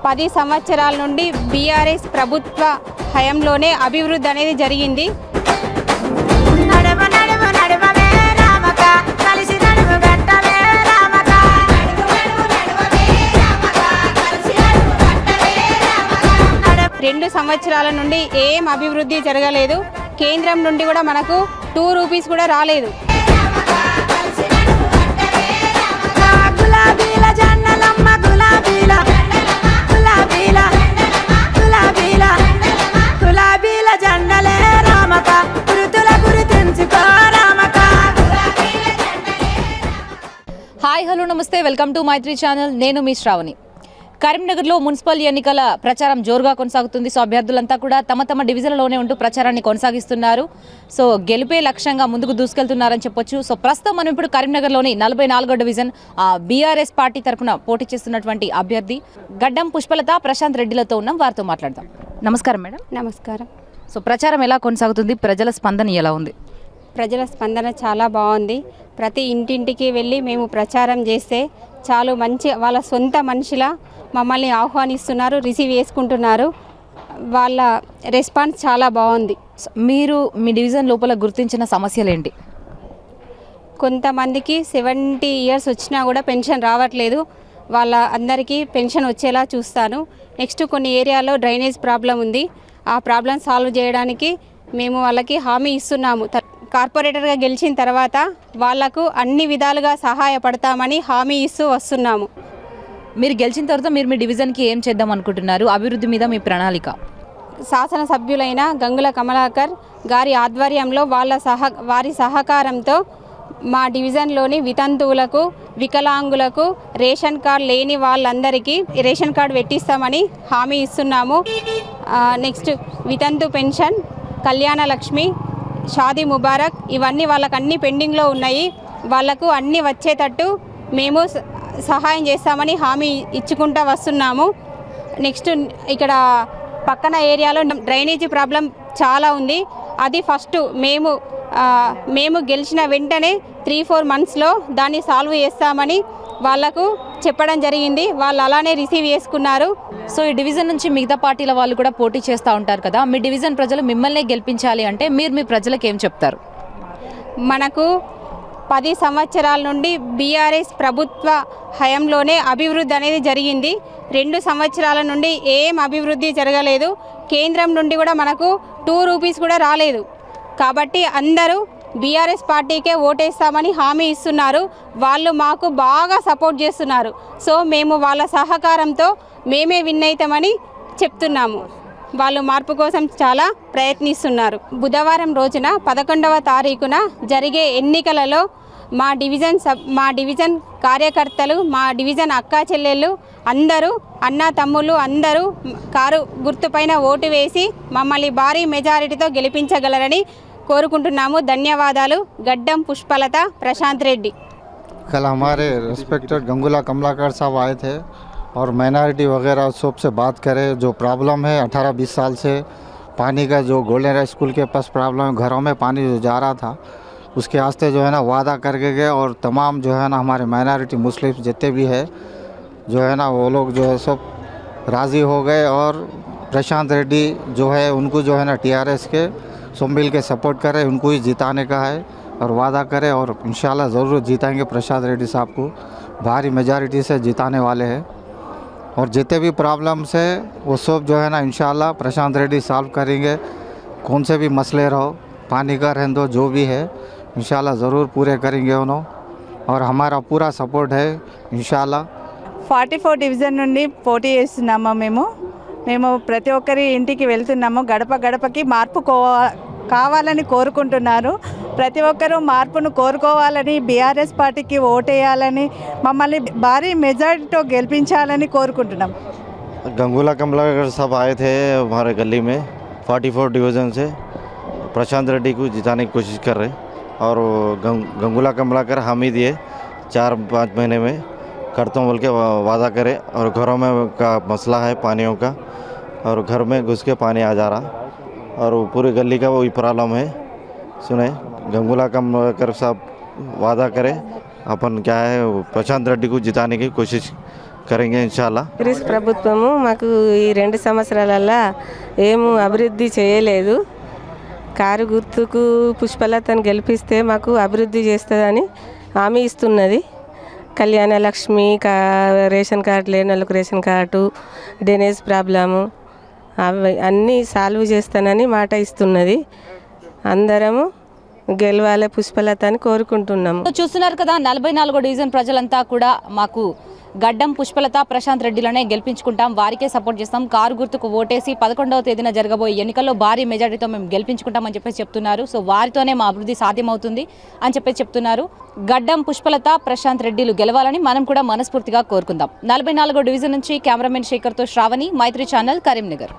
10 సంవత్సరాల నుండి బీఆర్ఎస్ ప్రభుత్వ హయాంలోనే అభివృద్ధి అనేది జరిగింది. రెండు సంవత్సరాల నుండి ఏం అభివృద్ధి జరగలేదు. కేంద్రం నుండి కూడా మనకు 2 రూపీస్ కూడా రాలేదు. హాయ్ హలో నమస్తే, వెల్కమ్ టు మైత్రి ఛానల్. నేను మీ శ్రావణి. కరీంనగర్లో మున్సిపల్ ఎన్నికల ప్రచారం జోరుగా కొనసాగుతుంది. సో అభ్యర్థులంతా కూడా తమ తమ డివిజన్లోనే ఉంటూ ప్రచారాన్ని కొనసాగిస్తున్నారు. సో గెలిపే లక్ష్యంగా ముందుకు దూసుకెళ్తున్నారని చెప్పొచ్చు. సో ప్రస్తుతం మనం ఇప్పుడు కరీంనగర్లోని 44వ డివిజన్ బీఆర్ఎస్ పార్టీ తరఫున పోటీ చేస్తున్నటువంటి అభ్యర్థి గడ్డం పుష్పలత ప్రశాంత్ రెడ్డిలతో ఉన్నాం. వారితో మాట్లాడదాం. నమస్కారం మేడం. నమస్కారం. సో ప్రచారం ఎలా కొనసాగుతుంది? ప్రజల స్పందన ఎలా ఉంది? ప్రజల స్పందన చాలా బాగుంది. ప్రతి ఇంటింటికి వెళ్ళి మేము ప్రచారం చేస్తే చాలు మంచి వాళ్ళ సొంత మనిషిలా మమ్మల్ని ఆహ్వానిస్తున్నారు, రిసీవ్ చేసుకుంటున్నారు. వాళ్ళ రెస్పాన్స్ చాలా బాగుంది. మీరు మీ డివిజన్ లోపల గుర్తించిన సమస్యలు ఏంటి? కొంతమందికి 70 ఇయర్స్ వచ్చినా కూడా పెన్షన్ రావట్లేదు. వాళ్ళ అందరికీ పెన్షన్ వచ్చేలా చూస్తాను. నెక్స్ట్ కొన్ని ఏరియాలో డ్రైనేజ్ ప్రాబ్లం ఉంది. ఆ ప్రాబ్లం సాల్వ్ చేయడానికి మేము వాళ్ళకి హామీ ఇస్తున్నాము. కార్పొరేటర్గా గెలిచిన తర్వాత వాళ్లకు అన్ని విధాలుగా సహాయపడతామని హామీ ఇస్తూ వస్తున్నాము. మీరు గెలిచిన తర్వాత మీరు మీ డివిజన్కి ఏం చేద్దాం అనుకుంటున్నారు? అభివృద్ధి మీద మీ ప్రణాళిక? శాసనసభ్యులైన గంగుల కమలాకర్ గారి ఆధ్వర్యంలో వారి సహకారంతో మా డివిజన్లోని వితంతువులకు, వికలాంగులకు, రేషన్ కార్డు లేని వాళ్ళందరికీ రేషన్ కార్డు పెట్టిస్తామని హామీ ఇస్తున్నాము. నెక్స్ట్ వితంతు పెన్షన్, కళ్యాణ లక్ష్మి, షాదీ ముబారక్ ఇవన్నీ వాళ్ళకు అన్నీ పెండింగ్లో ఉన్నాయి. వాళ్లకు అన్నీ వచ్చేటట్టు మేము సహాయం చేస్తామని హామీ ఇచ్చుకుంటూ వస్తున్నాము. నెక్స్ట్ ఇక్కడ పక్కన ఏరియాలో డ్రైనేజీ ప్రాబ్లం చాలా ఉంది. అది ఫస్ట్ మేము గెలిచిన వెంటనే 3-4 మంత్స్లో దాన్ని సాల్వ్ చేస్తామని వాళ్లకు చెప్పడం జరిగింది. వాళ్ళు అలానే రిసీవ్ చేసుకున్నారు. సో ఈ డివిజన్ నుంచి మిగతా పార్టీల వాళ్ళు కూడా పోటీ చేస్తూ ఉంటారు కదా, మీ డివిజన్ ప్రజలు మిమ్మల్ని గెలిపించాలి అంటే మీరు మీ ప్రజలకు ఏం చెప్తారు? మనకు 10 సంవత్సరాల నుండి బీఆర్ఎస్ ప్రభుత్వ హయాంలోనే అభివృద్ధి అనేది జరిగింది. 2 సంవత్సరాల నుండి ఏం అభివృద్ధి జరగలేదు. కేంద్రం నుండి కూడా మనకు 2 రూపీస్ కూడా రాలేదు. కాబట్టి అందరూ బీఆర్ఎస్ పార్టీకే ఓటేస్తామని హామీ ఇస్తున్నారు. వాళ్ళు మాకు బాగా సపోర్ట్ చేస్తున్నారు. సో మేము వాళ్ళ సహకారంతో మేమే విన్ అవుతామని చెప్తున్నాము. వాళ్ళు మార్పు కోసం చాలా ప్రయత్నిస్తున్నారు. బుధవారం రోజున 11వ తారీఖున జరిగే ఎన్నికలలో మా డివిజన్ కార్యకర్తలు, మా డివిజన్ అక్కా చెల్లెళ్ళు అందరూ, అన్నా తమ్ముళ్ళు అందరూ కారు గుర్తుపైన ఓటు వేసి మమ్మల్ని భారీ మెజారిటీతో గెలిపించగలరని కోరుకుంటున్నాము. ధన్యవాదాలు. గడ్డం పుష్పలత, ప్రశాంత్ రెడ్డి. कल हमारे रिस्पेक्टेड गंगुला कमलाकर साहब आए थे और माइनॉरिटी वगैरह सबसे बात करें. जो प्रॉब्लम है 18-20 साल से पानी का, जो गोल्डन राइस स्कूल के पास प्रॉब्लम है, घरों में पानी जो जा रहा था उसके वास्ते जो है ना वादा करके गए. और तमाम जो है ना हमारे माइनॉरिटी मुस्लिम जितने भी है जो है ना वो लोग जो है सब राज़ी हो गए. और प्रशांत रेड्डी जो है उनको जो है ना TRS के सब मिल के सपोर्ट करें, उनको ही जिताने का है और वादा करें. और इंशाल्लाह ज़रूर जीतेंगे. प्रशांत रेड्डी साहब को भारी मेजॉरिटी से जिताने वाले हैं. और जितने भी प्रॉब्लम्स है वो सब जो है ना इंशाल्लाह प्रशांत रेड्डी सॉल्व करेंगे. कौन से भी मसले रहो, पानी का रहने दो, जो भी है इंशाल्लाह ज़रूर पूरे करेंगे उन्होंने. और हमारा पूरा सपोर्ट है इंशाल्लाह. 44 డివిజన్ నుండి పోటీ చేస్తున్నాము. మేము ప్రతి ఒక్కరి ఇంటికి వెళ్తున్నాము. గడప గడపకి మార్పు కావాలని కోరుకుంటున్నారు. ప్రతి ఒక్కరూ మార్పును కోరుకోవాలని, బీఆర్ఎస్ పార్టీకి ఓటేయాలని, మమ్మల్ని భారీ మెజారిటీతో గెలిపించాలని కోరుకుంటున్నాం. गंगुला कमलाकर साहब आए थे हमारे गली में 44 डिवीज़न से. प्रशांत रेड्डी को जिताने की कोशिश कर रहे. और गंगुला कमलाकर हामी दिए 4-5 महीने में करता हूँ बोल के वादा करे. और घरों में का मसला है पानियों का, और घर में घुस के पानी आ जा रहा, और पूरी गली का वही प्रॉब्लम है. सुने गंगुला कमलाकर साहब वादा करे, अपन क्या है प्रशांत रेड्डी को जिताने की कोशिश करेंगे इंशाल्लाह। కాంగ్రెస్ ప్రభుత్వము మాకు ఈ 2 సంవత్సరాలలో ఏమీ అభివృద్ధి చేయలేదు. కారు గుర్తుకు పుష్పలతను గెలిపిస్తే మాకు అభివృద్ధి చేస్తుందని హామీ ఇస్తున్నది. కళ్యాణ లక్ష్మి, రేషన్ కార్డు లేని వాళ్ళకు రేషన్ కార్డు, డ్రైనేజ్ ప్రాబ్లము అవి అన్నీ సాల్వ్ చేస్తానని మాట ఇస్తున్నది. అందరము గెలవాలి పుష్పలత అని కోరుకుంటున్నాము. సో చూస్తున్నారు కదా, 44వ డివిజన్ ప్రజలంతా కూడా మాకు గడ్డం పుష్పలత ప్రశాంత్ రెడ్డిలనే గెలిపించుకుంటాం, వారికే సపోర్ట్ చేస్తాం, కారు గుర్తుకు ఓటేసి 11వ తేదీన జరగబోయే ఎన్నికల్లో భారీ మెజారిటీతో మేము గెలిపించుకుంటామని చెప్పేసి చెప్తున్నారు. సో వారితోనే మా అభివృద్ధి సాధ్యమవుతుంది అని చెప్పేసి చెప్తున్నారు. గడ్డం పుష్పలత ప్రశాంత్ రెడ్డిలు గెలవాలని మనం కూడా మనస్ఫూర్తిగా కోరుకుందాం. 44వ డివిజన్ నుంచి కెమెరామెన్ శేఖర్తో శ్రావణి, మైత్రి ఛానల్, కరీంనగర్.